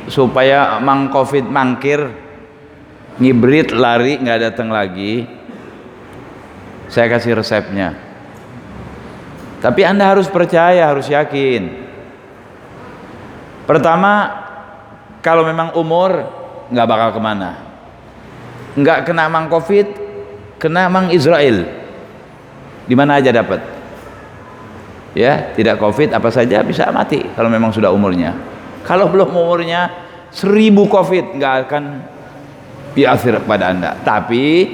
Supaya mang covid mangkir ngibrit lari nggak datang lagi, saya kasih resepnya. Tapi Anda harus percaya, harus yakin. Pertama, kalau memang umur nggak bakal kemana, nggak kena mang covid, kena mang Israel, di mana aja dapat. Ya, tidak covid apa saja bisa mati kalau memang sudah umurnya. Kalau belum umurnya 1000 covid nggak akan diakhir pada Anda. Tapi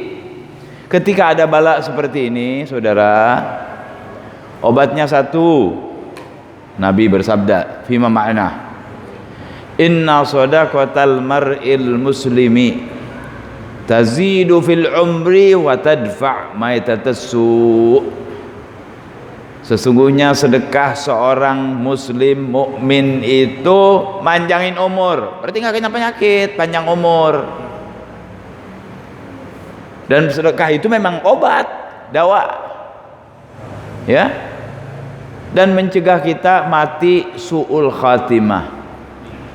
ketika ada bala seperti ini, saudara, obatnya satu. Nabi bersabda, fima ma'na, inna sadaqatal mar'il muslimi tazidu fil umri wa tadfa' maitatassu. Sesungguhnya sedekah seorang muslim mukmin itu manjangin umur, berarti nggak kena penyakit, panjang umur. Dan sedekah itu memang obat, dawa, ya, dan mencegah kita mati su'ul khatimah.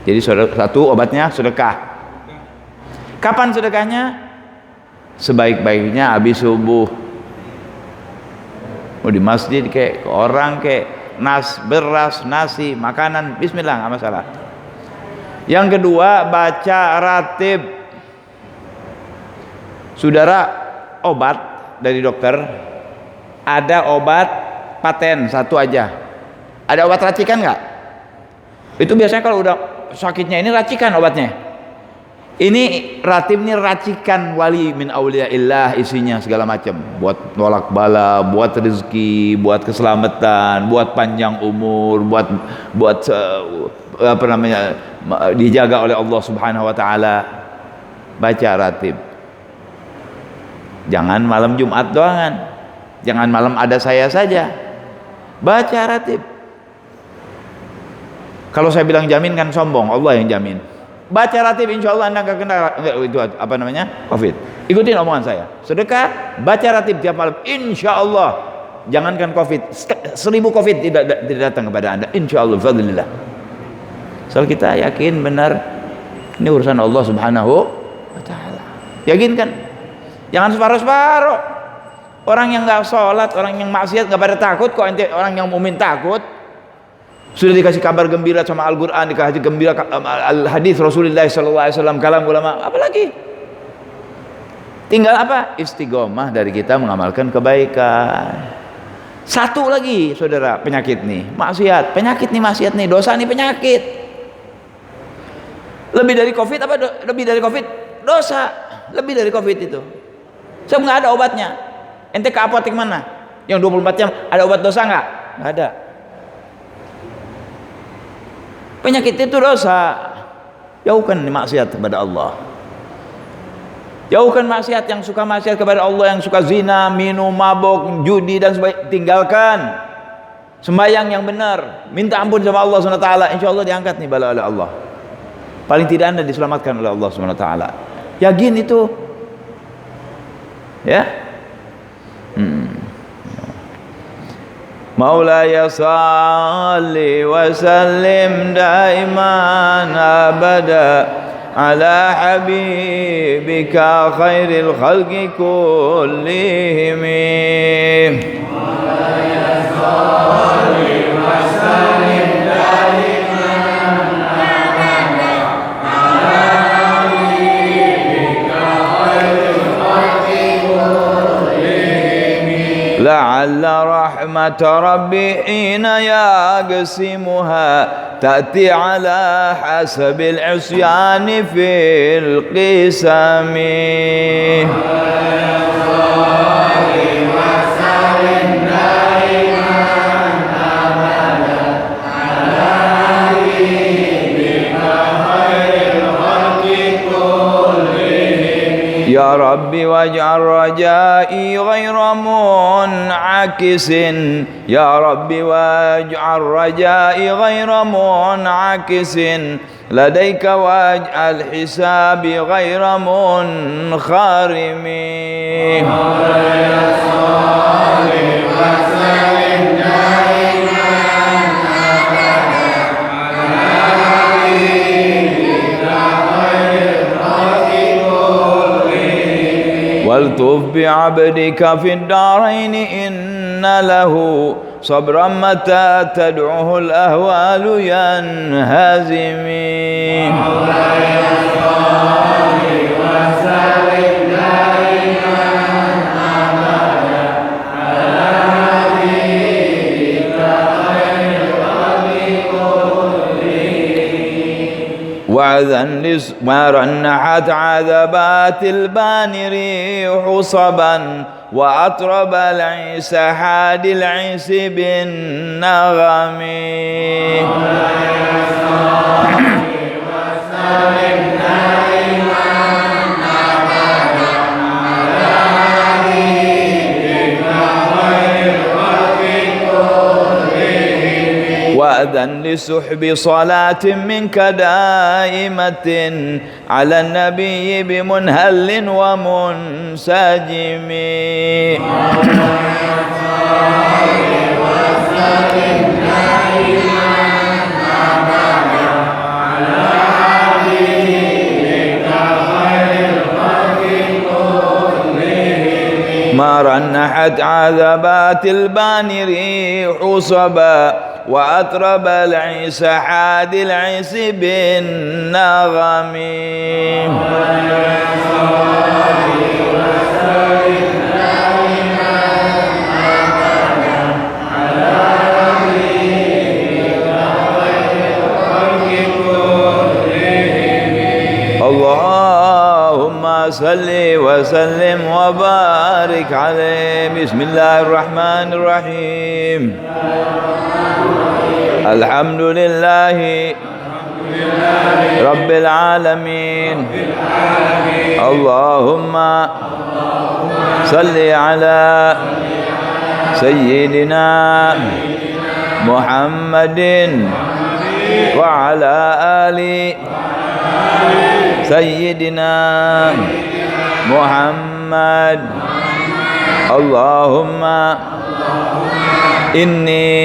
Jadi satu obatnya sedekah. Kapan sedekahnya? Sebaik-baiknya habis subuh. Mau di masjid kayak ke orang kayak beras, nasi, makanan, bismillah, nggak masalah. Yang kedua, baca ratib. Saudara, obat dari dokter, ada obat paten satu aja. Ada obat racikan nggak? Itu biasanya kalau udah sakitnya ini racikan obatnya. Ini ratib, ini racikan wali min auliyaillah, isinya segala macam, buat nolak bala, buat rezeki, buat keselamatan, buat panjang umur, buat apa namanya, dijaga oleh Allah Subhanahu wa taala. Baca ratib. Jangan malam Jumat doangan. Jangan malam ada saya saja. Baca ratib. Kalau saya bilang jamin kan sombong, Allah yang jamin. Baca ratib, insya Allah Anda nggak kena itu apa namanya covid. Ikutin omongan saya, sedekah, baca ratib tiap malam, insya Allah. Jangankan covid, 1000 covid tidak datang kepada Anda, insya Allah, fadlillah. Soal kita yakin benar ini urusan Allah Subhanahu wa taala. Yakin kan? Jangan separuh-separuh. Orang yang nggak sholat, orang yang maksiat nggak pada takut kok, ente orang yang mukmin takut. Sudah dikasih kabar gembira sama Al-Quran, dikasih gembira al-hadis Rasulullah SAW, kalam ulama, apalagi tinggal apa? Istiqomah dari kita mengamalkan kebaikan. Satu lagi saudara, penyakit nih, maksiat, penyakit nih, maksiat nih, dosa nih, penyakit. Lebih dari covid apa? Lebih dari covid dosa, lebih dari covid itu. Sebab nggak ada obatnya. Ente ke apotek mana? Yang 24 jam ada obat dosa nggak? Nggak ada. Penyakit itu dosa. Jauhkan maksiat kepada Allah. Jauhkan maksiat, yang suka maksiat kepada Allah, yang suka zina, minum, mabok, judi dan sebagainya, tinggalkan. Sembahyang yang benar, minta ampun sama Allah SWT, insya Allah diangkat nih bala oleh Allah. Paling tidak Anda diselamatkan oleh Allah SWT. Yakin itu, ya. Maulaya salli wa sallim daiman abada ala habibika khairil khalqi kullihim. Maulaya salli wa sallim daiman abada ala habibika khairil khalqi kullihim. La'alla رحمة ربي حين يقسمها تأتي على حسب العصيان في القسم. يا ربي واجعل رجائي غير منعكس، يا ربي واجعل رجائي غير منعكس لديك، واجعل حسابي غير منخرم. والطف بعبدك في الدارين إن له صبرا متى تدعوه الأهوال ينهزمي ورنحت عذبات البان ريح صبا وأطرب العيس حاد العيس بالنغم وأذن لسحب صلاة منك دائمة على النبي بمنهل ومنسجم ما رنحت عذبات البان ريح صبا وأطرب العيس حاد العيس بالنغم اللهم صل وسلم وبارك عليه بسم الله الرحمن الرحيم الحمد لله رب العالمين اللهم صل على سيدنا محمد وعلى آل سيدنا محمد اللهم إني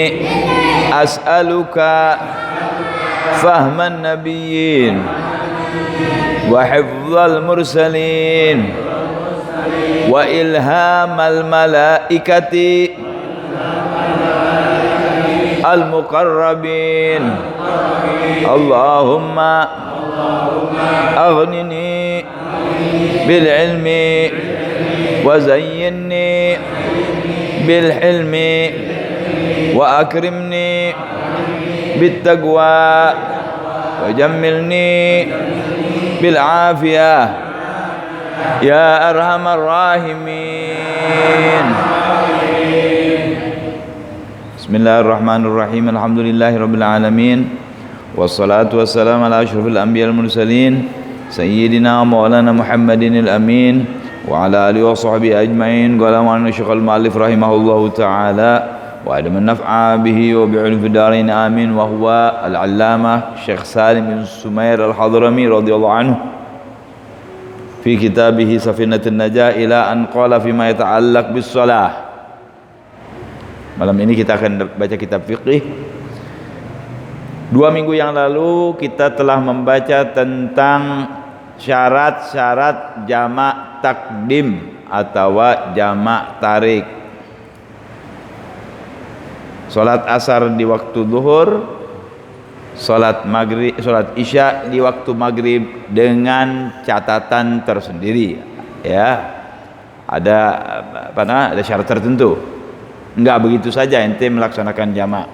أسألك فهم النبيين وحفظ المرسلين وإلهام الملائكة المقربين اللهم أغنني بالعلم وزينني بالحلم وأكرمني بالتقوى وجملني بالعافية يا أرحم الراحمين بسم الله الرحمن الرحيم الحمد لله رب العالمين والصلاة والسلام على أشرف الأنبياء المرسلين سيدنا مولانا محمد الأمين وعلى آله وصحبه أجمعين. قال عن الشيخ المؤلف رحمه الله تعالى وعلم النفع به وبعلم في الدارين آمين. وهو العلامة الشيخ سالم بن سمير الحضرمي رضي الله عنه في كتابه سفينة النجاة إلى أن قال فيما يتعلق بالصلاة. Malam ini kita akan baca kitab fiqih. 2 minggu yang lalu kita telah membaca tentang syarat-syarat jamak takdim atau jamak tarik. Salat asar di waktu zuhur, salat maghrib, salat isya di waktu maghrib dengan catatan tersendiri. Ya, ada ada syarat tertentu. Enggak begitu saja ente melaksanakan jamak.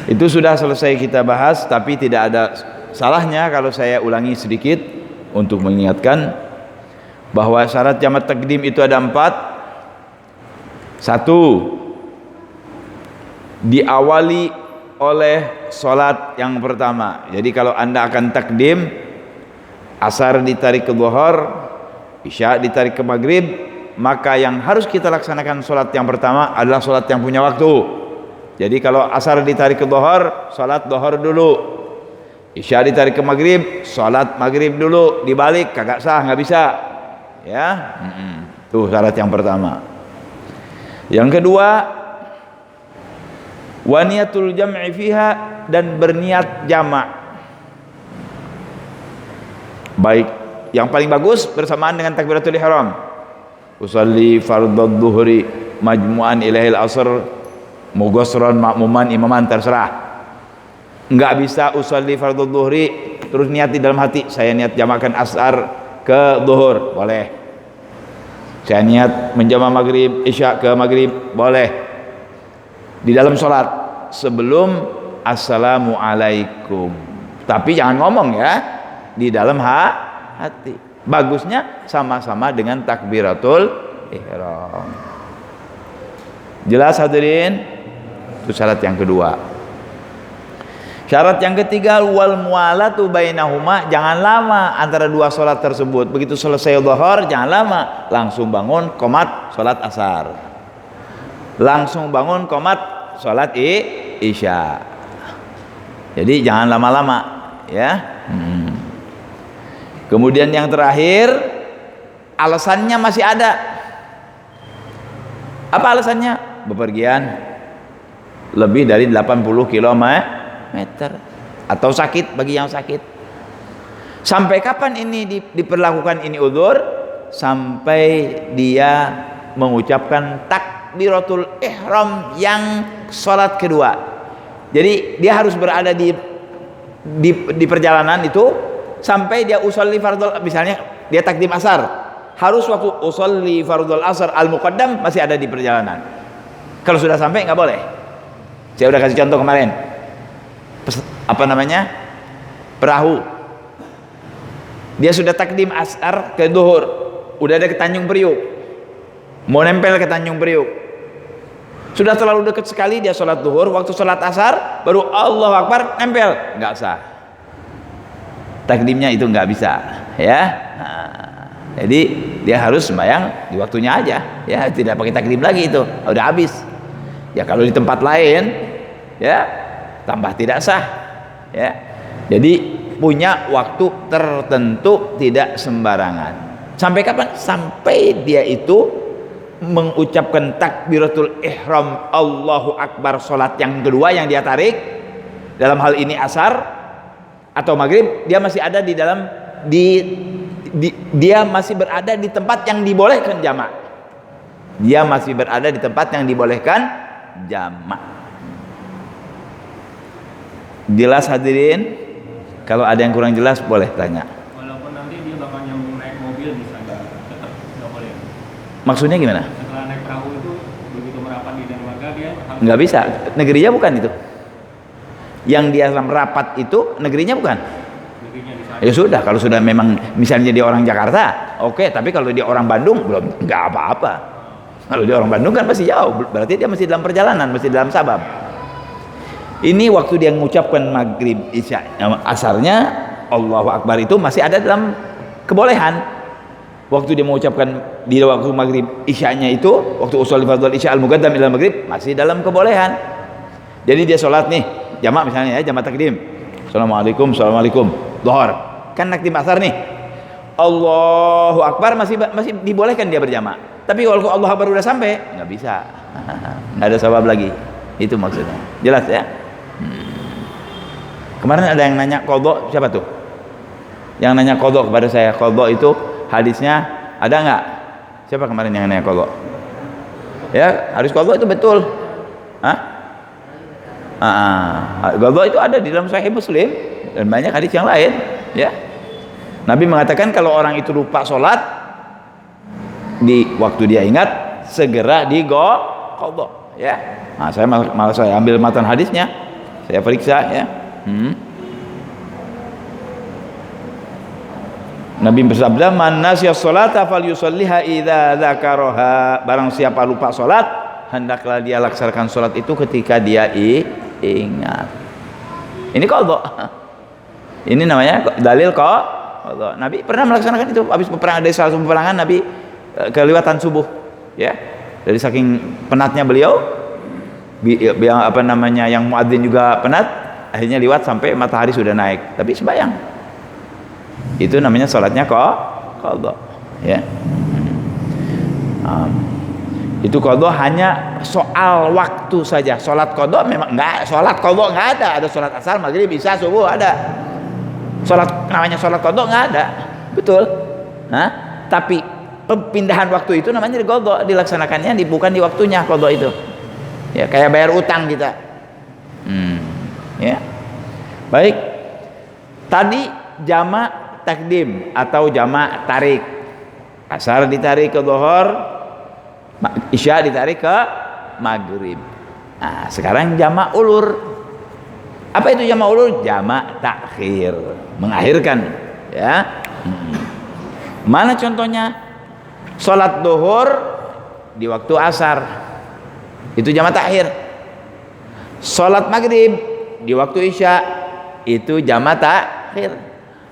Itu sudah selesai kita bahas, tapi tidak ada salahnya kalau saya ulangi sedikit untuk mengingatkan bahwa syarat jamak takdim itu ada 4. 1, diawali oleh sholat yang pertama. Jadi kalau anda akan takdim, asar ditarik ke zuhur, isya ditarik ke maghrib, maka yang harus kita laksanakan sholat yang pertama adalah sholat yang punya waktu. Jadi kalau asar ditarik ke zuhur, sholat zuhur dulu. Isya ditarik ke maghrib, sholat maghrib dulu. Dibalik kagak sah, nggak bisa. Ya, tuh syarat yang pertama. Yang kedua, waniyatul jam'i fiha, dan berniat jamak. Baik, yang paling bagus bersamaan dengan takbiratul ihram. usalli fardhu dhuhri majmu'an ilahil asr mughasran ma'muman imaman, terserah. Enggak bisa usalli fardhu dhuhri terus niat di dalam hati, saya niat jamakan asar ke zuhur, boleh. Saya niat menjama maghrib isya ke maghrib, boleh. Di dalam sholat sebelum assalamualaikum, tapi jangan ngomong ya, di dalam hati. Bagusnya sama-sama dengan takbiratul ihram. Jelas hadirin? Itu syarat yang kedua. Syarat yang ketiga, wal mualatu bainahuma, jangan lama antara dua sholat tersebut. Begitu selesai zuhur jangan lama, langsung bangun qomat sholat asar, langsung bangun qomat sholat isya. Jadi jangan lama-lama ya. Kemudian yang terakhir, alasannya masih ada. Apa alasannya? Bepergian lebih dari 80 km atau sakit, bagi yang sakit. Sampai kapan ini diperlakukan ini udzur? Sampai dia mengucapkan takbiratul ihram yang sholat kedua. Jadi dia harus berada di perjalanan itu sampai dia usolli fardul, misalnya dia takdim asar, harus waktu usolli fardul asar al muqaddam masih ada di perjalanan. Kalau sudah sampai nggak boleh. Saya udah kasih contoh kemarin, perahu, dia sudah takdim asar ke duhur, udah ada ke Tanjung Priuk, mau nempel ke Tanjung Priuk, sudah terlalu dekat sekali, dia sholat duhur, waktu sholat asar baru Allahu Akbar nempel, nggak sah. Takdimnya itu nggak bisa ya. Jadi dia harus sembahyang di waktunya aja ya, tidak pakai takdim lagi, itu udah habis ya. Kalau di tempat lain ya tambah tidak sah ya. Jadi punya waktu tertentu, tidak sembarangan. Sampai kapan? Sampai dia itu mengucapkan takbiratul ihram Allahu Akbar sholat yang kedua yang dia tarik, dalam hal ini asar atau maghrib, dia masih ada di dalam dia masih berada di tempat yang dibolehkan jamak. Dia masih berada di tempat yang dibolehkan jamak. Jelas hadirin? Kalau ada yang kurang jelas boleh tanya. Walaupun nanti dia bakal nyambung naik mobil misalnya, tetap nggak boleh. Maksudnya gimana? Setelah naik perahu itu begitu merapat di dermaga dia harus Nggak bisa, negerinya bukan itu. Yang dia dalam rapat itu negerinya bukan. negerinya di sana. Ya sudah, kalau sudah memang misalnya dia orang Jakarta, oke. Tapi kalau dia orang Bandung, belum, nggak apa-apa. Kalau dia orang Bandung kan masih jauh, berarti dia masih dalam perjalanan, masih dalam sabab. Ini waktu dia mengucapkan maghrib isya asarnya Allahu Akbar itu masih ada dalam kebolehan. Waktu dia mengucapkan di waktu maghrib isyanya itu, waktu usul fardhu isya al muqaddam ila maghrib, masih dalam kebolehan. Jadi dia sholat nih jamak misalnya ya, jamak takdim, assalamualaikum dhuhur, kan takdim asar nih, Allahu Akbar masih dibolehkan dia berjamak. Tapi kalau Allahu Akbar udah sampai nggak bisa, nggak ada sabab lagi. Itu maksudnya. Jelas ya? Kemarin ada yang nanya qadha, siapa tuh yang nanya qadha kepada saya? Qadha itu hadisnya ada nggak? Siapa kemarin yang nanya qadha? Ya, hadis qadha itu betul. Qadha itu ada di dalam Sahih Muslim dan banyak hadis yang lain ya. Nabi mengatakan kalau orang itu lupa sholat di waktu dia ingat, segera qadha ya. Nah, saya malah saya ambil matan hadisnya, saya periksa ya. Nabi bersabda, man nasiya sholata falyusalliha idza dzakaraha, barang siapa lupa sholat hendaklah dia laksanakan sholat itu ketika dia ingat. Ini qadha. Ini namanya dalil qadha. Nabi pernah melaksanakan itu habis peperangan, dari salah satu peperangan Nabi kelewatan subuh ya. Dari saking penatnya beliau, yang muadzin juga penat, akhirnya liwat sampai matahari sudah naik, tapi sembahyang. Itu namanya sholatnya qadha ya. Itu qadha hanya soal waktu saja. Sholat qadha memang enggak, sholat qadha enggak ada sholat asar, maghrib, isya, subuh ada. Sholat namanya sholat qadha enggak ada. Betul. Tapi Perpindahan waktu itu namanya qadha, dilaksanakannya bukan di waktunya qadha itu. Ya, kayak bayar utang kita. Ya. Baik. Tadi jamak takdim atau jamak tarik. Asar ditarik ke zuhur, isya ditarik ke maghrib. Nah, sekarang jamak ulur. Apa itu jamak ulur? Jamak takhir, mengakhirkan, ya. Mana contohnya? Salat zuhur di waktu asar, itu jamak takhir. Salat maghrib di waktu isya, itu jamak takhir.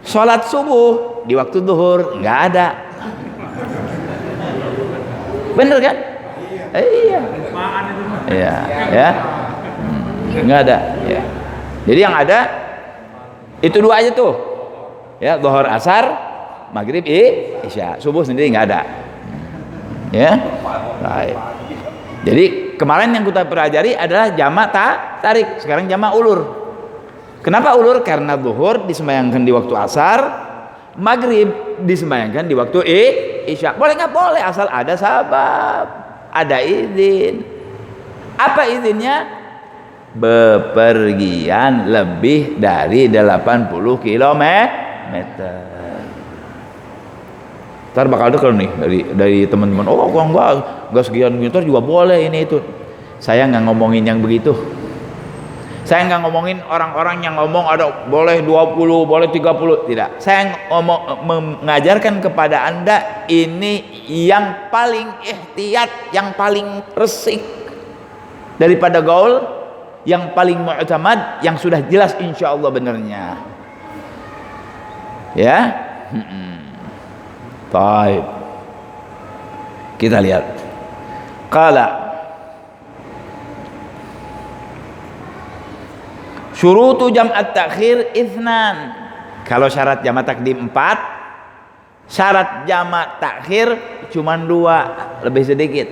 Salat subuh di waktu zuhur nggak ada. Bener kan? Iya. Iya, ya. Nggak ada, ya. Jadi yang ada itu dua aja tuh. Ya, zuhur asar, maghrib isya, subuh sendiri nggak ada. Ya. Baik. Jadi kemarin yang kita pelajari adalah jamak tarik, sekarang jamak ulur. Kenapa ulur? Karena zuhur disembahyangkan di waktu asar, maghrib disembahyangkan di waktu isya. Boleh nggak? Boleh, asal ada sebab, ada izin. Apa izinnya? Bepergian lebih dari 80 km. Ntar bakal ada kalau nih dari teman-teman, oh kok enggak sekian meter juga boleh ini itu. Saya nggak ngomongin yang begitu. Saya nggak ngomongin orang-orang yang ngomong ada boleh 20, boleh 30, tidak. Saya mengajarkan kepada Anda ini yang paling ihtiyat, yang paling resik daripada gaul, yang paling mu'tamad, yang sudah jelas insya Allah benarnya. Ya. Baik. Kita lihat. Qala syurutu jam'at takhir itsnan. Kalau syarat jamak takdim 4, syarat jamak takhir cuma 2, lebih sedikit.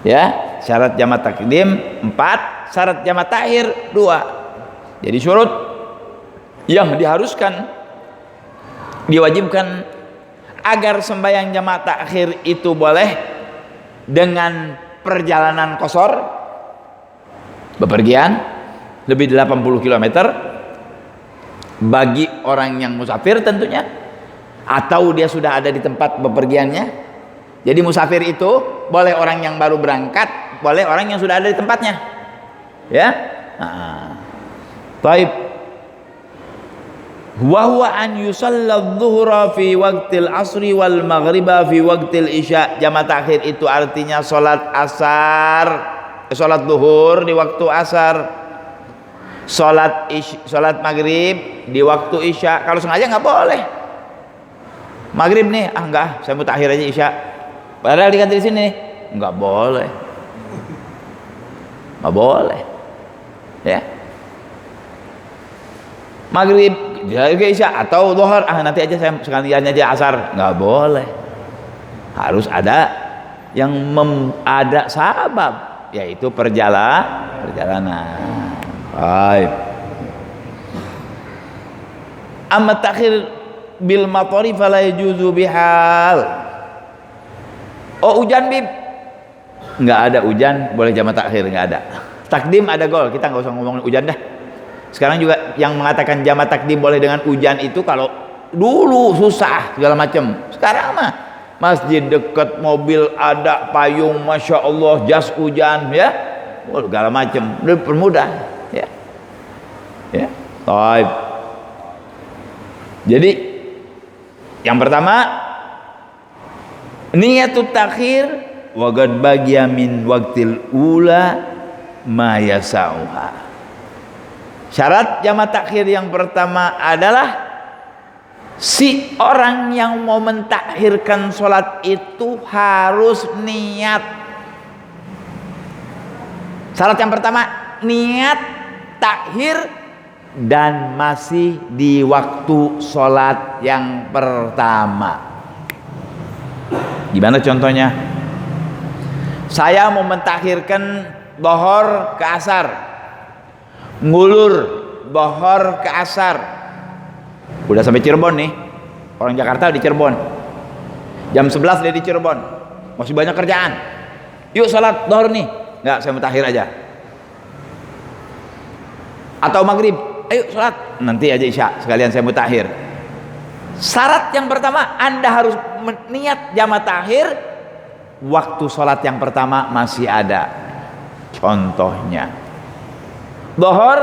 Ya, syarat jamak takdim 4, syarat jamak takhir 2. Jadi syurut yang diharuskan, diwajibkan agar sembahyang jamak takhir itu boleh dengan perjalanan qasar, bepergian lebih 80 km bagi orang yang musafir tentunya, atau dia sudah ada di tempat bepergiannya. Jadi musafir itu boleh orang yang baru berangkat, boleh orang yang sudah ada di tempatnya. Ya. Baik. Wa huwa an yusalla adh-dhuhra fi waqtil asri wal maghriba fi waqtil isya. Jamak takhir itu artinya salat asar, salat zuhur di waktu asar, salat maghrib di waktu isya. Kalau sengaja nggak boleh. Maghrib nih, enggak, saya mau takhir aja isya. Padahal diganti di sini, nggak boleh. Nggak boleh. Ya. Maghrib ke isya atau zuhur, nanti aja saya sekalian aja asar, nggak boleh. Harus ada yang ada sabab, yaitu perjalanan. Baik. Amma takhir bil matari fala yajuzu bihal. Oh, hujan bib, nggak ada hujan boleh jamak takhir, nggak ada. Takdim ada gol, kita nggak usah ngomongin hujan dah. Sekarang juga yang mengatakan jamak takdim boleh dengan hujan itu kalau dulu susah segala macam. Sekarang mah masjid dekat, mobil ada, payung, masya Allah, jas hujan, ya, segala macam, dipermudah, ya, ya. Baik. Jadi yang pertama niyatut takhir wa qad bagiya min waqtil ula ma yasauha. Syarat jamak takhir yang pertama adalah si orang yang mau mentakhirkan sholat itu harus niat. Syarat yang pertama niat takhir dan masih di waktu sholat yang pertama. Gimana contohnya? Saya mau mentakhirkan dhuhur ke asar, ngulur dhuhur ke asar, udah sampai Cirebon nih, orang Jakarta di Cirebon, Jam 11 dia di Cirebon, masih banyak kerjaan. Yuk sholat dhuhr nih. Enggak, saya mutakhir aja. Atau maghrib, ayo sholat, nanti aja isya, sekalian saya mutakhir. Syarat yang pertama, Anda harus niat jamaah takhir waktu sholat yang pertama masih ada. Contohnya dhuhr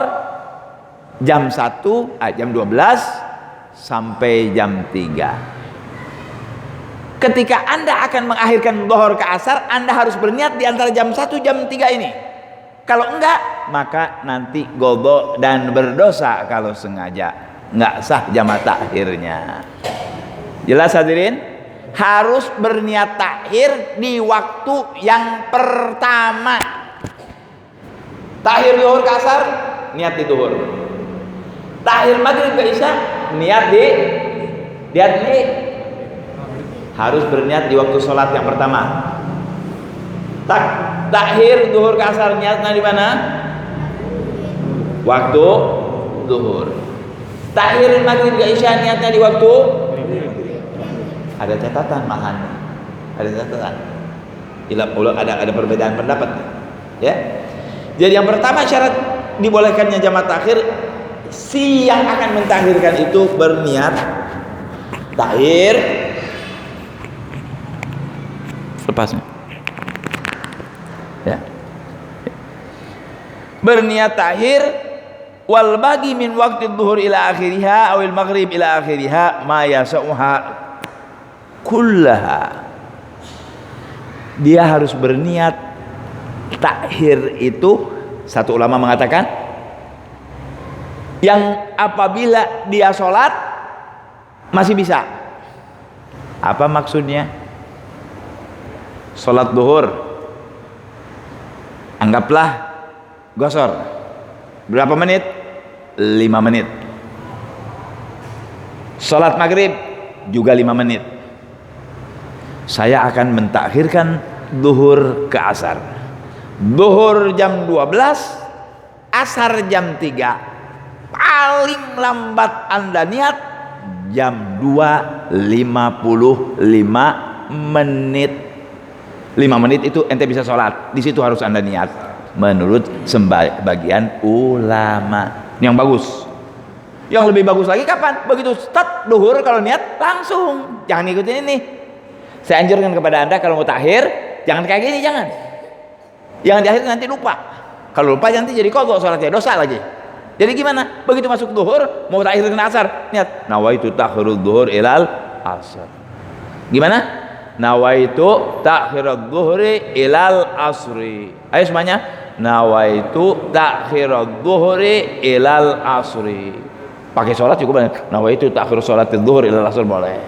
jam 1, jam 12 sampai jam 3. Ketika Anda akan mengakhirkan dhuhr ke asar, Anda harus berniat di antara jam 1 jam 3 ini. Kalau enggak, maka nanti qadha dan berdosa kalau sengaja. Enggak sah jamaah takhirnya. Jelas hadirin? Harus berniat takhir di waktu yang pertama. Takhir zuhur ke asar, niat di zuhur. Takhir maghrib ke isya, niat di harus berniat di waktu sholat yang pertama. Takhir zuhur ke asar, niatnya di mana? Waktu zuhur. Takhir maghrib ke isya, niatnya di waktu. Ada catatan malahan. Ada catatan. Ada perbedaan pendapat. Ya. Jadi yang pertama syarat dibolehkannya jamaah takhir, si yang akan mentakhirkan itu berniat takhir. Lepasnya. Ya. Berniat takhir wal bagi min waqti dhuhur ila akhiriha awil maghrib ila akhiriha ma yasauha kullaha. Dia harus berniat takhir itu, satu ulama mengatakan yang apabila dia sholat masih bisa. Apa maksudnya? Sholat duhur, anggaplah gosor, berapa menit? 5 menit. Sholat maghrib juga 5 menit. Saya akan mentakhirkan duhur ke asar. Duhur jam 12, asar jam 3. Paling lambat Anda niat jam 2.55 menit. 5 menit itu ente bisa sholat. Di situ harus Anda niat menurut sebagian ulama. Ini yang bagus. Yang lebih bagus lagi kapan? Begitu start duhur kalau niat langsung. Jangan ikutin ini. Saya anjurkan kepada Anda kalau mau takhir jangan kayak gini, jangan. Jangan di akhir nanti lupa. Kalau lupa nanti jadi qadha salatnya, dosa lagi. Jadi gimana? Begitu masuk duhur mau takhir ke asar, niat nawaitu takhirud duhur ilal asar. Gimana? Nawaitu takhirud duhri ilal asri. Ayo semuanya. Nawaitu takhirud duhri ilal asri. Pakai sholat juga banyak. Nawaitu takhir sholatil duhur ilal asr boleh.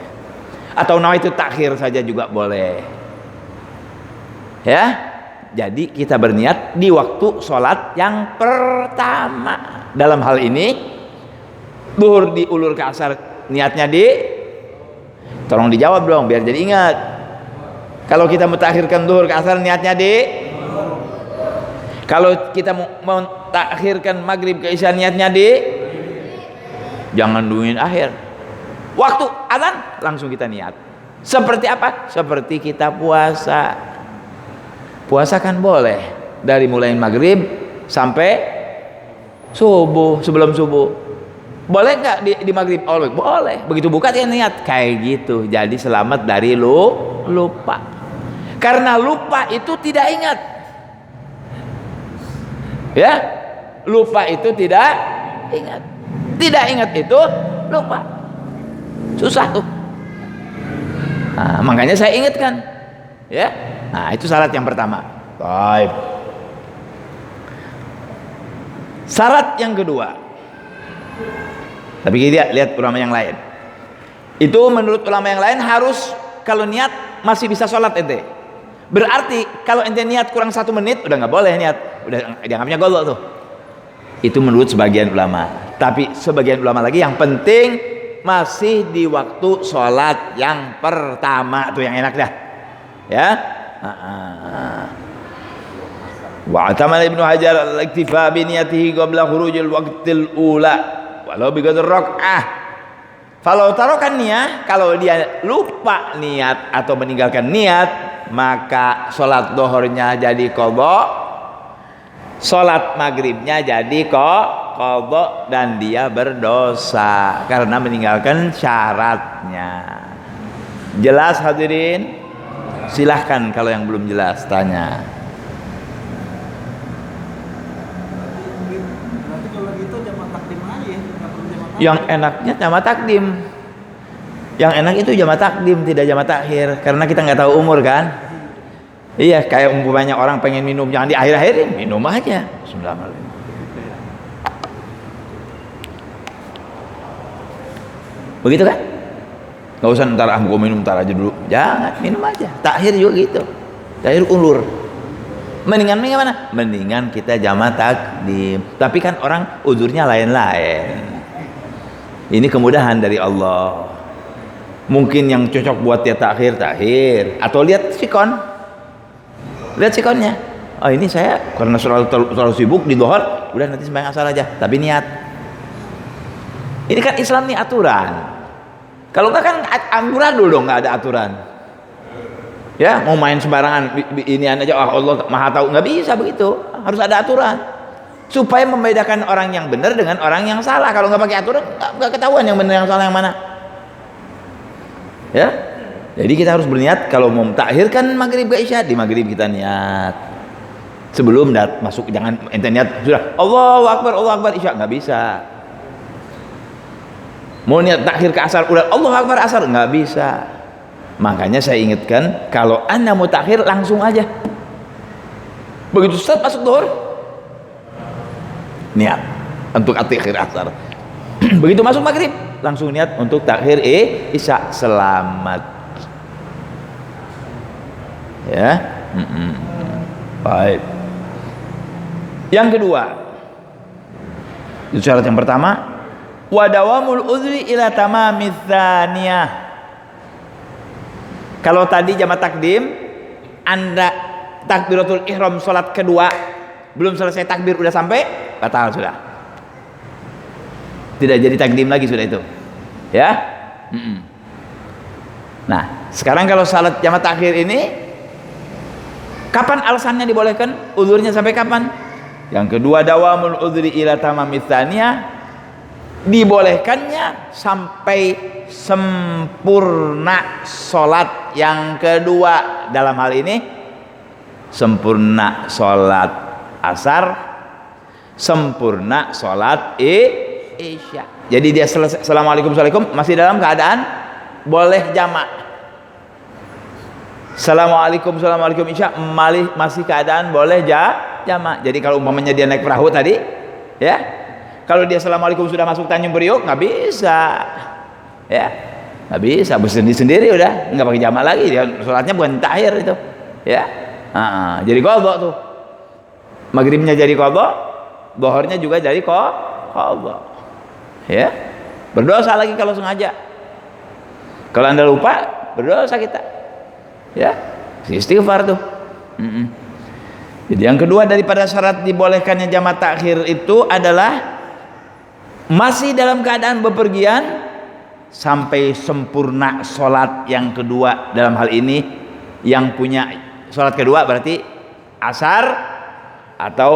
Atau nawaitu takhir saja juga boleh. Ya. Jadi kita berniat di waktu sholat yang pertama. Dalam hal ini duhur diulur ke asar, niatnya tolong dijawab dong biar jadi ingat. Kalau kita mentakhirkan duhur ke asar, niatnya kalau kita mau mentakhirkan maghrib ke isya, niatnya jangan nungguin akhir. Waktu azan langsung kita niat. Seperti apa? Seperti kita puasa. Puasa kan boleh dari mulai maghrib sampai subuh, sebelum subuh. Boleh nggak di maghrib? Oh, boleh. Begitu buka dia niat kayak gitu. Jadi selamat dari lupa. Karena lupa itu tidak ingat. Ya, lupa itu tidak ingat. Tidak ingat itu lupa. Susah tuh. Nah, makanya saya ingatkan. Ya. Nah, itu syarat yang pertama. Baik. Syarat yang kedua. Tapi kita lihat ulama yang lain. Itu menurut ulama yang lain harus kalau niat masih bisa sholat ente. Berarti kalau ente niat kurang 1 menit udah nggak boleh niat. Udah dianggapnya golok tuh. Itu menurut sebagian ulama. Tapi sebagian ulama lagi yang penting masih di waktu sholat yang pertama tuh yang enak dah. Ya. Wa atamal Ibnu Hajar al-iktifa bi niyatihi qabla khurujil waqtil ula walau bi qadar rak'ah. Falau tarokan niat, kalau dia lupa niat atau meninggalkan niat, maka sholat dohornya jadi qadha, sholat maghribnya jadi qadha, dan dia berdosa karena meninggalkan syaratnya. Jelas hadirin? Silahkan kalau yang belum jelas tanya. Berarti kalau gitu jamak takdim aja ya, nggak perlu jamak takhir. Yang enaknya jamak takdim. Yang enak itu jamak takdim, tidak jamak takhir, karena kita nggak tahu umur kan. Iya, kayak umpamanya orang pengen minum, jangan di akhir-akhirin, minum aja. Bismillahirrahmanirrahim. Begitu kan? Nggak usah ntar gua minum ntar aja dulu. Jangan, minum aja. Takhir juga gitu. Takhir ulur. Mendingan mana? Mendingan kita jamak takdim. Tapi kan orang uzurnya lain-lain. Ini kemudahan dari Allah. Mungkin yang cocok buat dia takhir, atau lihat sikon. Lihat sikonnya. Oh, ini saya karena terlalu sibuk di dohor, udah nanti sembahyang asal aja, tapi niat. Ini kan Islam nih aturan. Kalau enggak kan amburadul dong, nggak ada aturan. Ya, mau main sembarangan ini aja, Allah Maha tahu, nggak bisa begitu. Harus ada aturan. Supaya membedakan orang yang benar dengan orang yang salah. Kalau nggak pakai aturan, nggak ketahuan yang benar yang salah yang mana. Ya, jadi kita harus berniat kalau mau takhirkan maghrib ke isya, di maghrib kita niat sebelum masuk. Jangan ente niat sudah Allahu Akbar isya, nggak bisa. Mau niat takhir ke asar udah Allahu Akbar asar, nggak bisa. Makanya saya ingatkan, kalau anda mau takhir langsung aja, begitu Ustaz masuk zuhur niat untuk takhir asar. Begitu masuk maghrib langsung niat untuk takhir isya, selamat. Ya. Baik. Yang kedua, itu syarat yang pertama, wa dawamul udhri ila tamamits tsaniyah. Kalau tadi jamak takdim, anda takbiratul ihram salat kedua belum selesai takbir udah sampai, batal sudah. Tidak jadi takdim lagi sudah itu. Ya. Nah, sekarang kalau salat jamak takhir ini, kapan alasannya dibolehkan? Uzurnya sampai kapan? Yang kedua, dawamul udhri ila tamamits tsaniyah, dibolehkannya sampai sempurna salat yang kedua. Dalam hal ini sempurna salat asar, sempurna salat isya. Jadi dia selesai assalamualaikum masih dalam keadaan boleh jamak. Assalamualaikum isya masih keadaan boleh jamak. Jadi kalau umpamanya dia naik perahu tadi, ya, kalau dia assalamualaikum sudah masuk Tanjung Priok, nggak bisa, ya, nggak bisa, sendiri udah nggak pakai jamak lagi, dia sholatnya bukan takhir itu, ya. Jadi qadha tuh, maghribnya jadi qadha, dhuhurnya juga jadi qadha. Ya, berdosa lagi kalau sengaja. Kalau anda lupa, berdosa kita. Ya, istighfar tuh. Jadi yang kedua daripada syarat dibolehkannya jamak takhir itu adalah masih dalam keadaan bepergian sampai sempurna sholat yang kedua. Dalam hal ini yang punya sholat kedua berarti asar atau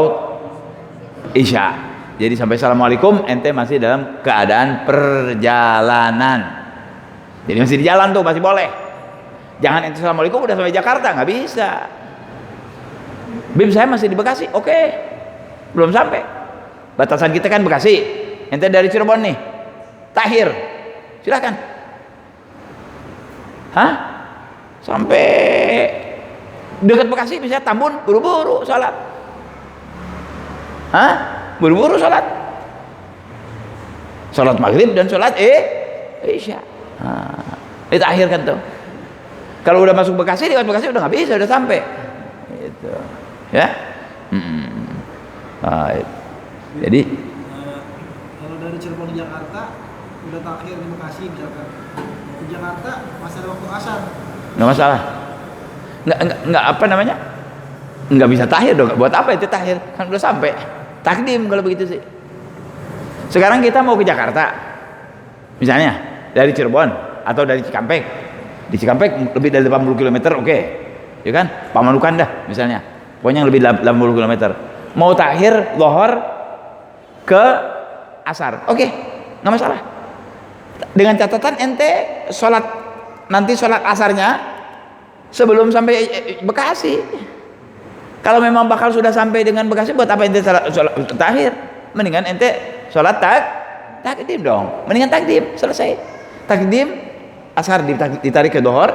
isya. Jadi sampai assalamualaikum ente masih dalam keadaan perjalanan. Jadi masih di jalan tuh, masih boleh. Jangan ente assalamualaikum udah sampai Jakarta, nggak bisa. Bim, saya masih di Bekasi. Oke, belum sampai. Batasan kita kan Bekasi. Ente dari Cirebon nih, takhir, silakan. Sampai dekat Bekasi bisa Tambun, buru-buru salat. Buru-buru salat maghrib dan salat isya. Itu akhir kan tuh. Kalau udah masuk Bekasi, di Bekasi udah nggak bisa, udah sampai. Itu, ya. Jadi kalau dari Cirebon ke Jakarta udah takhir di Bekasi misalkan, ke Jakarta masih ada waktu asar, nggak masalah. Nggak apa namanya? Nggak bisa takhir dong. Buat apa itu takhir? Kan udah sampai. Takdim kalau begitu sih. Sekarang kita mau ke Jakarta, misalnya dari Cirebon atau dari Cikampek. Di Cikampek lebih dari 80 km, oke. Ya kan? Pamanukan dah misalnya. Pokoknya lebih 80 km. Mau takhir lohor ke asar. Oke, nggak masalah. Dengan catatan ente nanti sholat asarnya sebelum sampai Bekasi. Kalau memang bakal sudah sampai dengan Bekasi, buat apa ente sholat takhir? Mendingan ente sholat takdim dong. Mendingan takdim, selesai. Takdim asar ditarik ke dohor,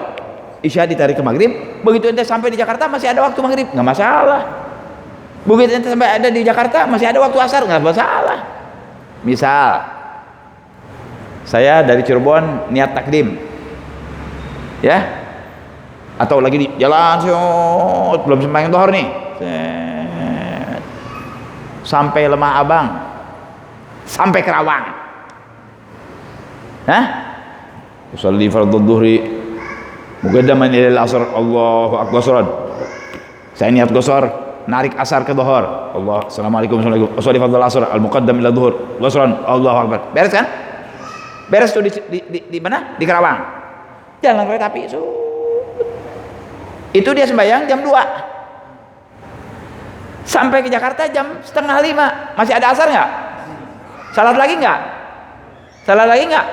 isya ditarik ke maghrib. Begitu ente sampai di Jakarta masih ada waktu maghrib, nggak masalah. Begitu ente sampai ada di Jakarta masih ada waktu asar, nggak masalah. Misal saya dari Cirebon niat takdim, ya, atau lagi di jalan belum sembahyang dohor nih, sampai Lemah Abang, sampai Kerawang, usolli fardhu dhuhri muqaddaman ila al-asr, Allahu akbar. Saya niat gosor, narik asar ke dohor. Allah, assalamualaikum, usolli fardhu al-asr al-muqaddam ila dhuhur, gosron, Allahu akbar. Beres kan? Beres tuh di mana? Di Kerawang. Jalan kereta api. Itu dia sembahyang jam 2. Sampai ke Jakarta jam 4:30. Masih ada asar nggak? Salat lagi nggak? Salat lagi nggak?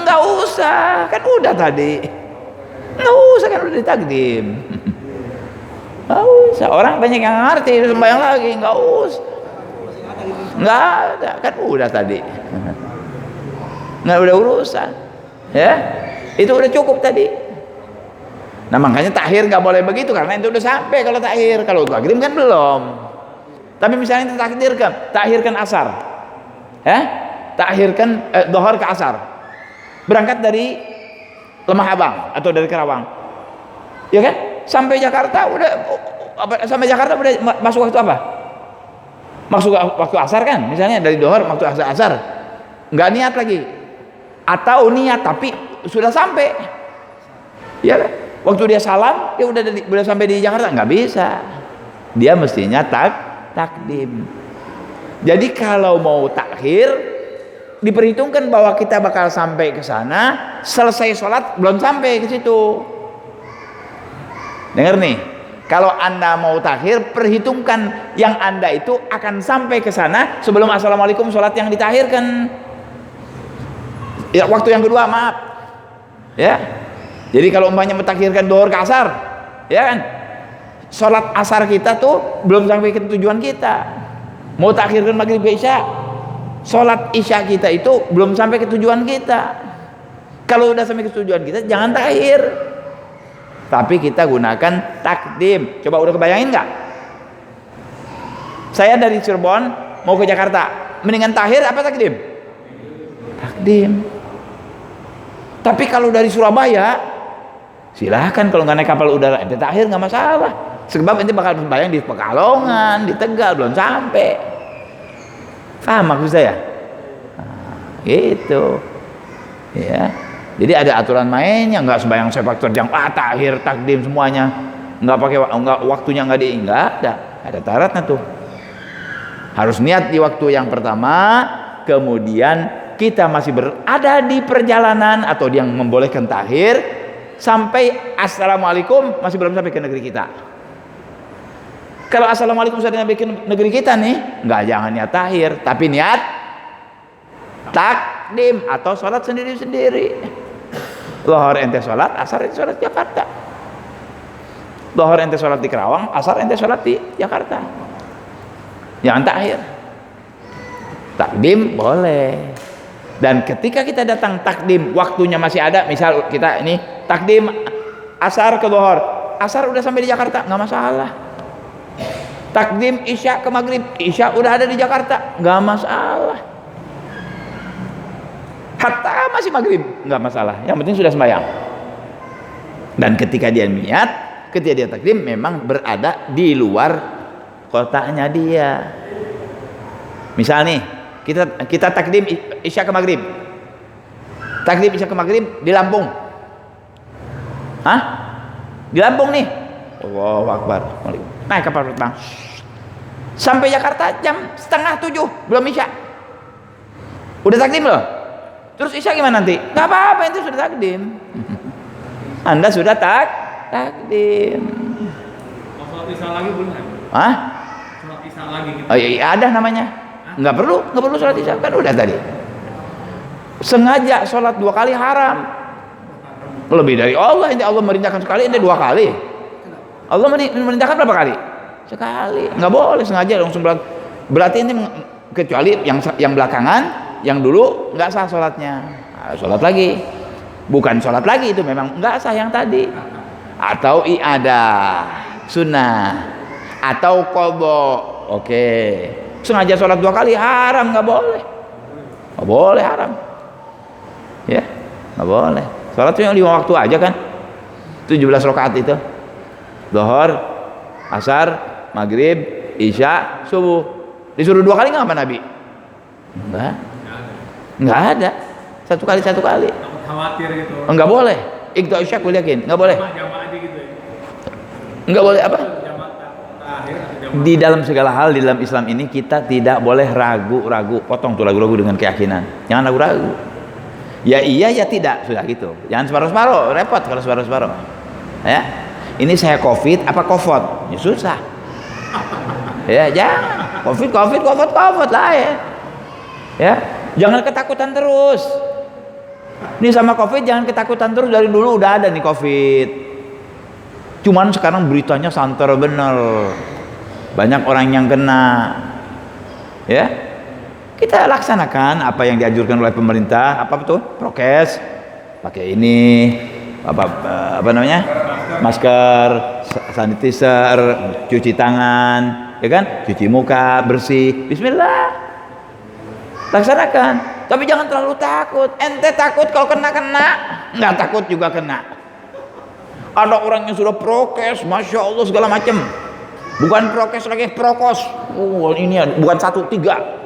Nggak usah, kan udah tadi. Nggak usah, kan udah ditakdim. Nggak usah. Orang banyak yang ngerti sembahyang lagi, nggak usah. Nggak ada, kan udah tadi. Nggak udah urusan, ya. Itu udah cukup tadi. Nah makanya takhir nggak boleh begitu, karena itu udah sampai kalau takhir. Kalau takdim kan belum. Tapi misalnya takhirkan asar, ya, takhirkan dohor ke asar, berangkat dari Lemah Abang atau dari Kerawang, ya kan? Sampai Jakarta udah masuk waktu apa? Masuk waktu asar kan? Misalnya dari dohor waktu asar, nggak niat lagi, atau niat tapi sudah sampai, ya kan? Waktu dia salam, dia udah sampai di Jakarta, nggak bisa. Dia mestinya takdim. Jadi kalau mau takhir, diperhitungkan bahwa kita bakal sampai ke sana, selesai sholat belum sampai ke situ. Dengar nih, kalau anda mau takhir, perhitungkan yang anda itu akan sampai ke sana sebelum assalamualaikum sholat yang ditakhirkan. Ya, waktu yang kedua, maaf, ya. Jadi kalau umpamanya mentakhirkan dohor ke asar, ya kan, sholat asar kita tuh belum sampai ke tujuan kita. Mau takhirkan maghrib ke isya, sholat isya kita itu belum sampai ke tujuan kita. Kalau udah sampai ke tujuan kita, jangan takhir, tapi kita gunakan takdim. Coba udah kebayangin nggak? Saya dari Cirebon mau ke Jakarta, mendingan takhir apa takdim? Takdim. Tapi kalau dari Surabaya, silahkan, kalau nggak naik kapal udara ente takhir nggak masalah, sebab ente bakal sembahyang di Pekalongan, di Tegal, belum sampai. Paham maksud saya? Nah, gitu, ya. Jadi ada aturan mainnya, nggak sembahyang sepak terjang, takhir takdim semuanya, nggak pakai waktunya nggak ada syaratnya tuh. Harus niat di waktu yang pertama, kemudian kita masih berada di perjalanan atau yang membolehkan takhir, sampai assalamualaikum masih belum sampai ke negeri kita. Kalau assalamualaikum sudah sampai ke negeri kita nih, jangan niat takhir, tapi niat takdim atau sholat sendiri-sendiri. Lohor ente sholat, asar ente sholat Jakarta. Lohor ente sholat di Kerawang, asar ente sholat di Jakarta. Jangan takhir. Takdim boleh. Dan ketika kita datang takdim, waktunya masih ada, misal kita ini takdim asar ke dohor, asar udah sampai di Jakarta, nggak masalah. Takdim isya ke maghrib, isya udah ada di Jakarta, nggak masalah. Hatta masih maghrib, nggak masalah, yang penting sudah sembahyang. Dan ketika dia niat, ketika dia takdim, memang berada di luar kotanya dia. Misal nih, kita takdim isya ke maghrib, takdim isya ke maghrib di Lampung, di Lampung nih, Allahu Akbar, naik kapal terbang sampai Jakarta jam 6:30, belum isya, udah takdim loh, Terus isya gimana nanti? Gak apa-apa, itu sudah takdim. Anda sudah takdim. Sholat isya lagi boleh nggak? Hah? Sholat isya lagi gitu. Oh iya, ada namanya. Nggak perlu sholat isya, kan udah tadi. Sengaja sholat 2 kali haram. Lebih dari Allah, ini Allah merintahkan sekali, ini 2 kali. Allah merintahkan berapa kali? Sekali. Nggak boleh sengaja langsung berarti ini kecuali yang belakangan, yang dulu nggak sah sholatnya. Nah, sholat lagi. Bukan sholat lagi, itu memang nggak sah yang tadi. Atau i'adah, sunnah, atau qadha. Oke. Sengaja sholat 2 kali haram, nggak boleh. Nggak boleh haram. Ya, nggak boleh. Sholat cuma 5 waktu aja kan. 17 rakaat itu. Zuhur, asar, maghrib, isya, subuh. Disuruh 2 kali nggak sama Nabi? Nggak ada. 1 kali. Takut khawatir gitu. Nggak boleh. Iqta isya yakin, nggak boleh. Jamaah aja gitu ya. Nggak boleh apa? Jamaah terakhir atau jamaah. Di dalam segala hal di dalam Islam ini kita tidak boleh ragu-ragu. Potong tuh ragu-ragu dengan keyakinan. Jangan ragu-ragu. Ya iya ya tidak, sudah gitu. Jangan separuh-separuh, repot kalau separuh-separuh. Ya. Ini saya Covid apa kofot? Ya susah. Ya jangan. Covid lah ya. Ya, jangan ketakutan terus. Ini sama Covid jangan ketakutan terus, dari dulu udah ada nih Covid. Cuman sekarang beritanya santer bener. Banyak orang yang kena. Ya. Kita laksanakan apa yang dianjurkan oleh pemerintah, apa betul? Prokes. Pakai ini apa namanya? Masker, sanitizer, cuci tangan, ya kan? Cuci muka, bersih. Bismillah. Laksanakan. Tapi jangan terlalu takut. Ente takut kalau kena, nggak takut juga kena. Ada orang yang sudah prokes, masya Allah segala macam. Bukan prokes lagi, prokos. Oh, ini bukan 1, 3.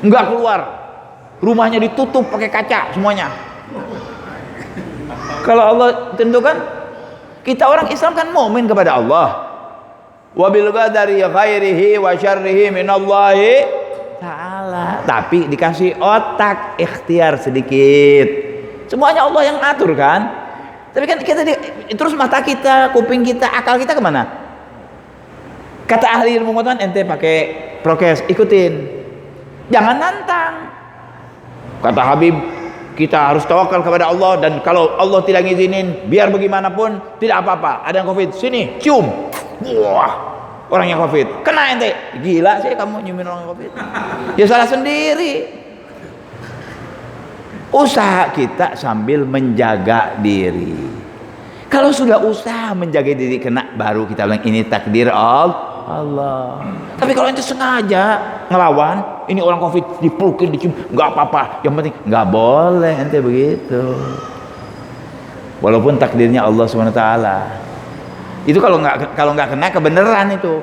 Nggak keluar. Rumahnya ditutup pakai kaca semuanya. Kalau Allah tentukan, kita orang Islam kan mukmin kepada Allah. Wa bil qadari khairihi wa syarrihi minallahi ta'ala. Tapi dikasih otak ikhtiar sedikit. Semuanya Allah yang atur kan. Tapi kan kita terus mata kita, kuping kita, akal kita kemana? Kata ahli ilmu pengetahuan, ente pakai prokes, ikutin. Jangan nantang. Kata Habib, kita harus tawakal kepada Allah, dan kalau Allah tidak ngizinin, biar bagaimanapun tidak apa-apa. Ada yang Covid, sini cium. Wah, orang yang Covid kena ente. Gila sih kamu nyumin orang Covid. Ya salah sendiri. Usaha kita sambil menjaga diri. Kalau sudah usaha menjaga diri kena, baru kita bilang ini takdir Allah. Tapi kalau ente sengaja ngelawan, ini orang Covid dipelukin, dicium, nggak apa-apa, yang penting nggak boleh ente begitu. Walaupun takdirnya Allah SWT. Itu kalau nggak kena kebenaran itu,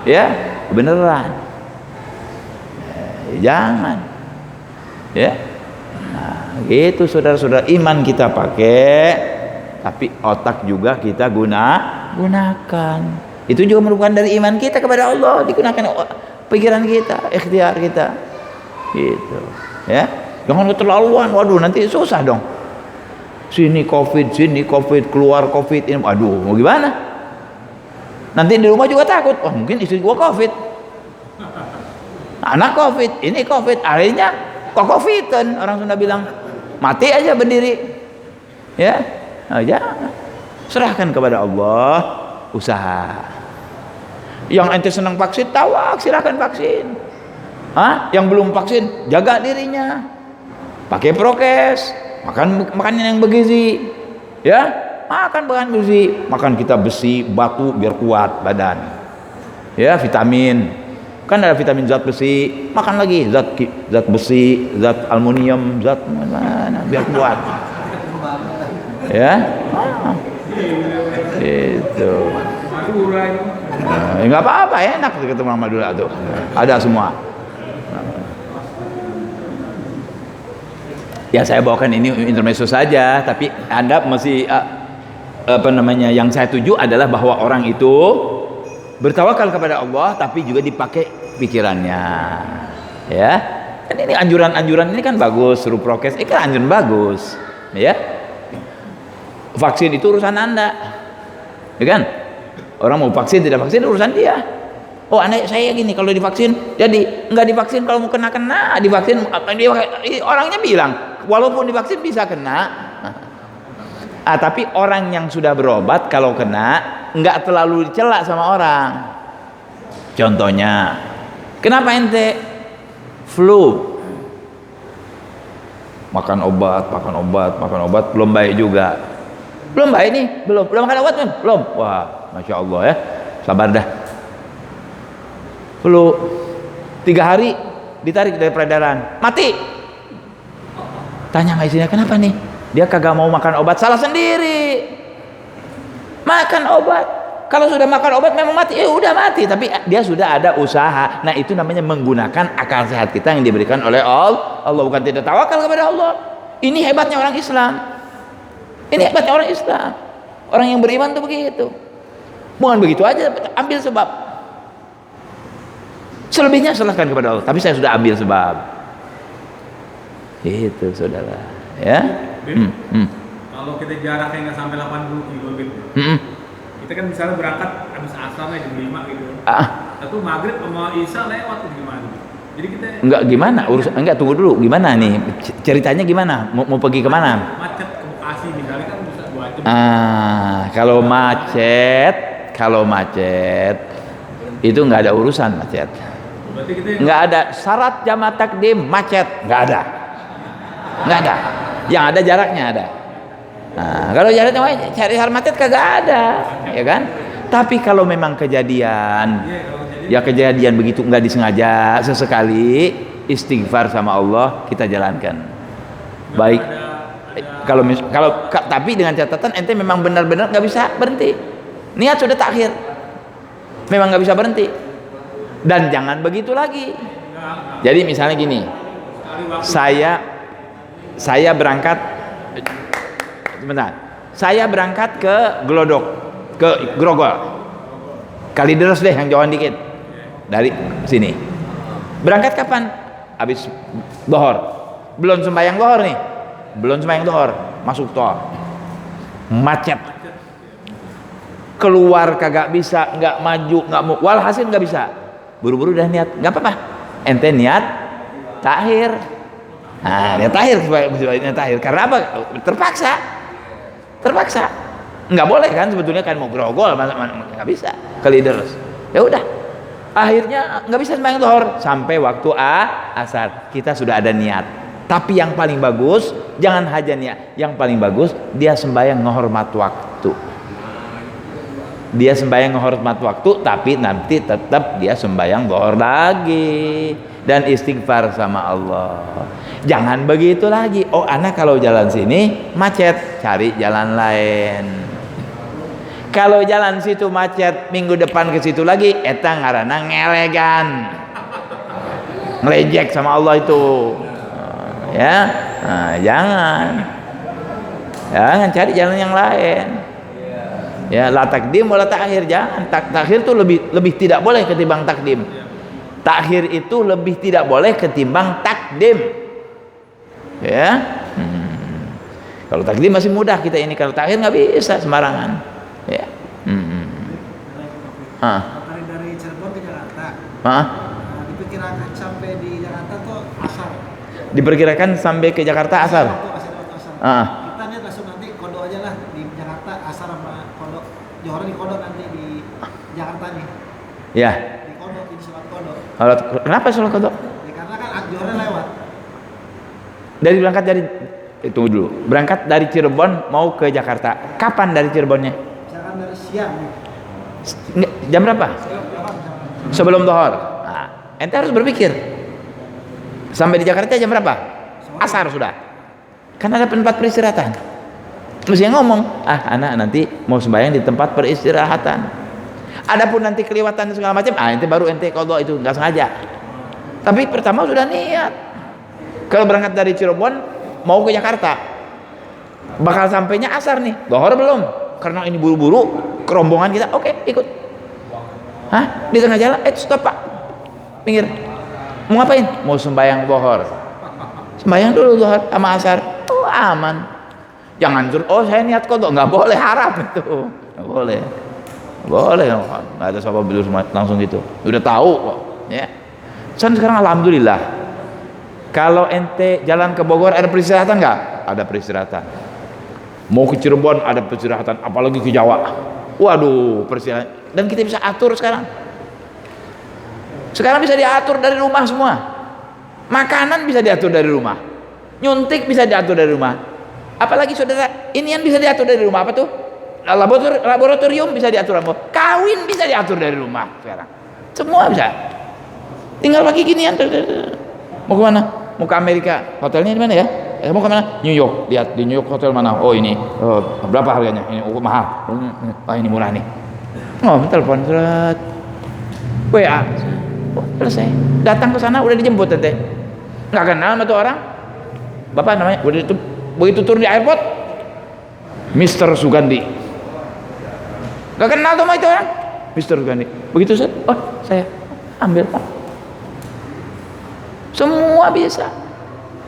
ya kebenaran. Jangan, ya. Nah, gitu saudara-saudara, iman kita pakai, tapi otak juga kita gunakan. Itu juga merupakan dari iman kita kepada Allah, digunakan pikiran kita, ikhtiar kita, gitu, ya. Jangan keterlaluan, waduh nanti susah dong. Sini Covid, keluar Covid, ini, aduh mau gimana? Nanti di rumah juga takut, wah mungkin istri gua Covid, anak Covid, ini Covid, akhirnya kok Covidan, orang Sunda bilang, mati aja berdiri, ya. Nah, jangan, serahkan kepada Allah, usaha. Yang ente senang vaksin, tawak, silakan vaksin. Yang belum vaksin, jaga dirinya, pakai prokes, makan makanan yang bergizi, ya, makan bahan bergizi, makan kita besi, batu biar kuat badan, ya, vitamin, kan ada vitamin zat besi, makan lagi zat besi, zat aluminium, zat mana biar kuat, ya, itu. Ya nggak apa-apa, enak ketemu sama Madura tuh, ada semua. Ya saya bawakan ini intermezzo saja, tapi Anda masih yang saya tuju adalah bahwa orang itu bertawakal kepada Allah, tapi juga dipakai pikirannya, ya. Ini anjuran-anjuran ini kan bagus, suruh prokes, ini kan anjuran bagus, ya. Vaksin itu urusan Anda, ya kan? Orang mau vaksin tidak vaksin urusan dia. Oh, anak saya gini, kalau divaksin, jadi nggak divaksin kalau mau kena divaksin. Orangnya bilang, walaupun divaksin bisa kena. Tapi orang yang sudah berobat kalau kena nggak terlalu dicela sama orang. Contohnya, kenapa ente flu? Makan obat, belum baik juga. Belum baik nih, belum makan obat kan? Belum. Wah, masya Allah ya, sabar dah. Flu 3 hari ditarik dari peredaran, mati. Tanya sama istrinya, kenapa nih? Dia kagak mau makan obat, salah sendiri. Makan obat, kalau sudah makan obat memang mati, udah mati. Tapi dia sudah ada usaha. Nah, itu namanya menggunakan akal sehat kita yang diberikan oleh Allah. Allah bukan tidak tawakal kepada Allah. Ini hebatnya orang Islam. Ini hebatnya orang Islam. Orang yang beriman tuh begitu. Bukan begitu aja, ambil sebab. Selebihnya serahkan kepada Allah. Tapi saya sudah ambil sebab. Itu saudara, ya. Kalau kita jaraknya nggak sampai 80 kilo gitu, kita kan misalnya berangkat habis asarnya jam 5 gitu, atau maghrib sama isya lewat gimana? Jadi kita gimana enggak, tunggu dulu, gimana nih ceritanya, gimana mau pergi kemana? Macet ke Bekasi misalnya kan bisa 2 jam. Kalau macet itu nggak ada urusan macet. Berarti kita Nggak ada syarat jamaah takdim macet, nggak ada. Yang ada jaraknya ada. Nah, kalau jaraknya cari syarat macet kagak ada, ya kan? Tapi kalau memang kejadian begitu nggak disengaja, sesekali istighfar sama Allah kita jalankan. Baik. Tapi dengan catatan ente memang benar-benar nggak bisa berhenti. Niat sudah takhir, memang nggak bisa berhenti. Dan jangan begitu lagi. Jadi misalnya gini, saya berangkat, sebentar, saya berangkat ke Glodok, ke Grogol, Kalideres deh yang jauhan dikit dari sini. Berangkat kapan? Habis dohor, belum sembahyang dohor nih, masuk tol, macet, keluar kagak bisa, nggak maju, nggak mau, walhasil nggak bisa. Buru-buru udah niat, nggak apa-apa. Ente niat takhir. Niat takhir. Karena apa? Terpaksa. Nggak boleh kan sebetulnya, kan mau grogol, nggak bisa. Kalideres. Ya udah. Akhirnya nggak bisa sembahyang zuhur sampai waktu asar. Kita sudah ada niat. Tapi yang paling bagus jangan hanya niat. Yang paling bagus dia sembahyang menghormat waktu. Dia sembahyang menghormat waktu, tapi nanti tetap dia sembahyang zuhur lagi dan istighfar sama Allah. Jangan begitu lagi. Oh, anak kalau jalan sini macet, cari jalan lain. Kalau jalan situ macet, minggu depan ke situ lagi, eta ngaranna ngelegan, ngelejek sama Allah itu. Ya, jangan cari jalan yang lain. Ya, la takdim wala takhir, jangan. Takhir itu lebih tidak boleh ketimbang takdim. Takhir itu lebih tidak boleh ketimbang takdim. Ya. Kalau takdim masih mudah kita ini, kalau takhir nggak bisa sembarangan. Ya. Dari Cirebon ke Jakarta. Diperkirakan sampai di Jakarta tuh asar. Diperkirakan sampai ke Jakarta asar. Kita lihat langsung nanti kodok aja lah di Jakarta asar sama kodok. Johor di kodok nanti di Jakarta nih. Ya. Di kodok, di sholat kodok. Kenapa sholat kodok? Ya, karena kan Johornya lewat. Tunggu dulu. Berangkat dari Cirebon mau ke Jakarta. Kapan dari Cirebonnya? Misalkan dari siang nih. Jam berapa? Sebelum zuhur. Ente harus berpikir. Sampai di Jakarta jam berapa? Asar sudah. Kan ada tempat peristirahatan. Mestinya ngomong, anak nanti mau sembahyang di tempat peristirahatan. Adapun nanti kelewatan segala macam, ente baru ente qadha, itu nggak sengaja. Tapi pertama sudah niat. Kalau berangkat dari Cirebon mau ke Jakarta, bakal sampainya asar nih, zuhur belum? Karena ini buru-buru, kerombongan kita, oke, ikut. Di tengah jalan, stop pak, pinggir. Mau ngapain? Mau sembahyang zuhur. Sembahyang dulu zuhur sama asar. Oh, aman. Jangan suruh, oh saya niat qadha, nggak boleh, haram itu. Nggak boleh. Boleh, nggak ada sahabat beliau langsung gitu. Udah tahu kok, ya. Sekarang alhamdulillah. Kalau ente jalan ke Bogor ada peristirahatan nggak? Ada peristirahatan. Mau ke Cirebon ada peristirahatan, apalagi ke Jawa. Waduh, peristirahatan. Dan kita bisa atur sekarang. Sekarang bisa diatur dari rumah semua. Makanan bisa diatur dari rumah. Nyuntik bisa diatur dari rumah. Apalagi saudara, ini yang bisa diatur dari rumah apa tuh? Laboratorium bisa diatur, kawin bisa diatur dari rumah sekarang. Semua bisa. Tinggal pakai ginian. Mau ke mana? Mau ke Amerika. Hotelnya di mana ya? Mau ke mana? New York. Lihat di New York hotel mana? Oh ini. Oh, berapa harganya? Ini mahal. Oh ini murah nih. Oh, telepon surat. WA. Oh, selesai. Datang ke sana udah dijemput tete. Nggak kenal sama tuh orang. Bapak namanya udah itu. Begitu turun di airport, Mr. Sugandi. Gak kenal sama itu orang, Mr. Sugandi. Begitu set, oh saya ambil Pak. Semua bisa.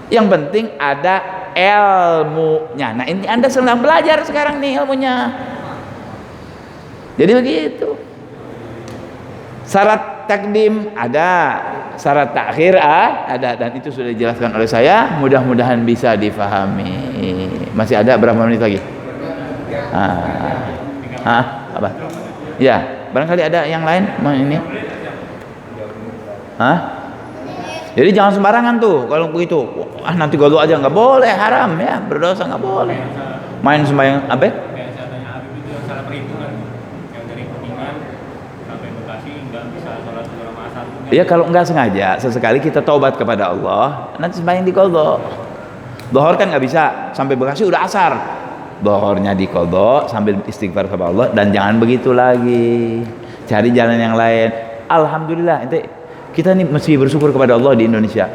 Yang penting ada ilmunya. Nah ini Anda sedang belajar sekarang nih ilmunya. Jadi begitu. Syarat takdim ada, syarat takhir ada, dan itu sudah dijelaskan oleh saya. Mudah-mudahan bisa difahami. Masih ada berapa menit lagi? Apa? Ya, barangkali ada yang lain ini. Jadi jangan sembarangan tuh kalau begitu. Nanti godo aja nggak boleh, haram ya, berdosa nggak boleh. Main sembahyang apa? Ya kalau enggak sengaja, sesekali kita taubat kepada Allah, nanti sembahyang diqadha. Dhuhur kan nggak bisa, sampai Bekasi udah asar. Dhuhurnya diqadha sambil istighfar kepada Allah, dan jangan begitu lagi. Cari jalan yang lain. Alhamdulillah, kita nih mesti bersyukur kepada Allah di Indonesia.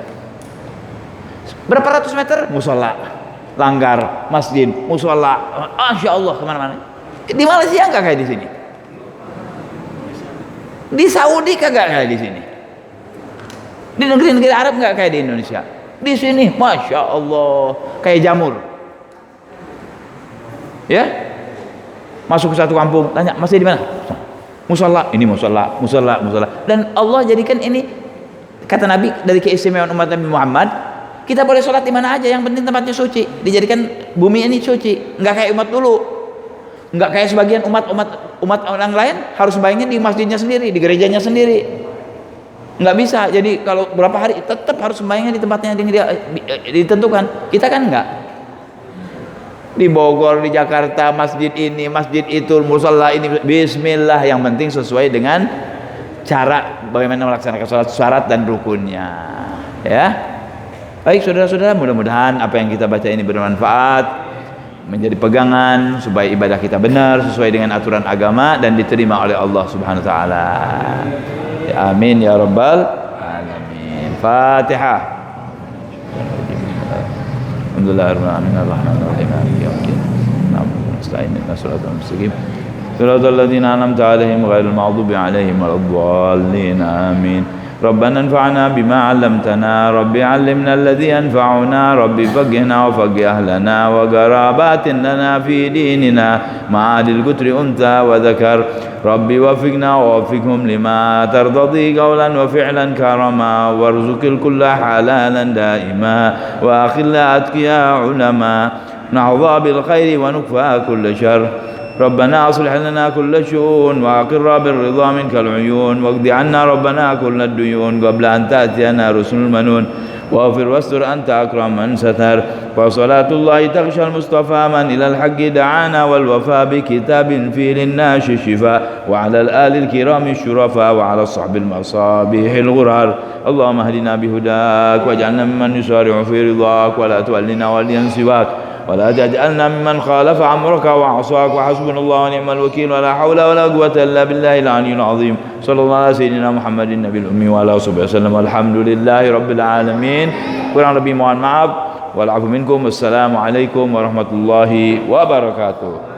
Berapa ratus meter musola, langgar, masjid, musola, masya Allah kemana-mana. Di Malaysia nggak kayak di sini. Di Saudi kagak kayak di sini. Di negeri-negeri Arab nggak kayak di Indonesia. Di sini, masya Allah, kayak jamur. Ya, masuk ke satu kampung, tanya masih di mana? Musola, ini musola. Dan Allah jadikan ini, kata Nabi, dari keistimewaan umat Nabi Muhammad, kita boleh sholat di mana aja, yang penting tempatnya suci. Dijadikan bumi ini suci, nggak kayak umat dulu, nggak kayak sebagian umat orang lain harus sembahyangnya di masjidnya sendiri, di gerejanya sendiri. Nggak bisa. Jadi kalau berapa hari tetap harus sembahyangnya di tempatnya yang ditentukan. Kita kan nggak. Di Bogor, di Jakarta, masjid ini, masjid itu, musola ini, bismillah, yang penting sesuai dengan cara bagaimana melaksanakan sholat, syarat dan rukunnya. Ya. Baik saudara-saudara, mudah-mudahan apa yang kita baca ini bermanfaat, menjadi pegangan supaya ibadah kita benar sesuai dengan aturan agama dan diterima oleh Allah Subhanahu wa taala. Ya, amin ya rabbal alamin. Fatihah. Alhamdulillahirrahmanirrahim. Nasta'in ihdinas siratal mustaqim. Siratal ladzina an'amta 'alaihim ghairil maghdubi 'alaihim waladdallin. Amin. ربنا انفعنا بما علمتنا ربي علمنا الذي ينفعنا ربي فقهنا وفقه أهلنا وقرابات لنا في ديننا معاد القتر أنثى وذكر ربي وفقنا ووفقهم لما ترتضي قولا وفعلا كرما وارزق الكل حلالا دائما وأخل أتقياء علما نحظى بالخير ونكفى كل شر ربنا أصلح لنا كل شؤون وأقر بالرضا منك العيون واقض عنا ربنا كل الديون قبل أن تأتينا رسل المنون واغفر واستر أنت أكرم من ستر وصلاة الله تغشى المصطفى من إلى الحق دعانا والوفاء بكتاب فيه للناس الشفاء وعلى الآل الكرام الشرفاء وعلى الصحب المصابيح الغرار اللهم اهدنا بهداك واجعلنا ممن يسارع في رضاك ولا تولنا وليا سواك ولا تجعلنا ممن خالف أمرك وعصاك وحسبنا الله ونعم الوكيل ولا حول ولا قوة إلا بالله العلي العظيم صلى الله على سيدنا محمد النبي الأمي وعلى آله وصحبه وسلم والحمد لله رب العالمين. Kurang lebih mohon maaf. Wal afu minkum. Wassalamu alaikum warahmatullahi wabarakatuh.